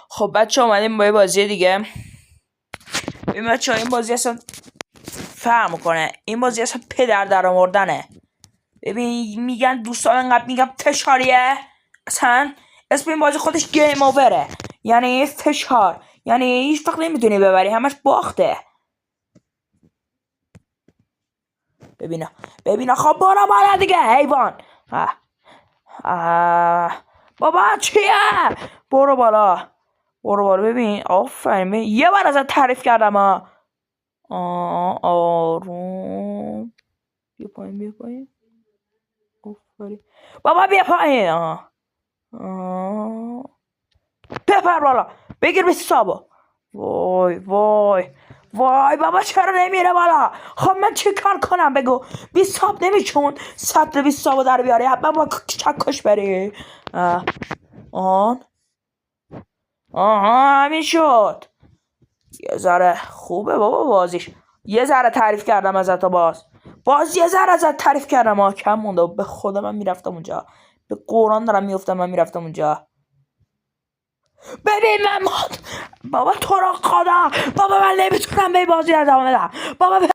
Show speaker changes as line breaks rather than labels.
خب بچه اومدیم با یه بازی دیگه. ببین بچه این بازی اصلا فرق میکنه. این بازی اصلا پدر در آوردنه. ببین میگن دوستان انقدر میگن فشاریه، اصلا اسم این بازی خودش گیم اووره، یعنی فشار، یعنی هیچ وقت نمیتونی ببری، همش باخته. ببین خب برو بالا دیگه حیوان. بابا چیه؟ برو بالا ببین آفرین. یه بار ازت تعریف کردم آروم. بیا پایین آفرین. بابا بیا پایین. بپر بالا بگیر حسابو. وای بابا چرا نمیره بالا؟ خب من چی کار کنم بگو؟ 20 ساب نمیچون 120 سابو در بیاری، حتما با چکش بری. همین شد. یه ذره خوبه بابا بازیش. یه ذره تعریف کردم ازت، باز یه ذره ازت تعریف کردم کم مونده. به خدا من میرفتم اونجا، به قرآن دارم میفتم، من میرفتم اونجا. ببین من بابا تو رو خدا، بابا من نمیتونم به بازی ادامه بدم بابا.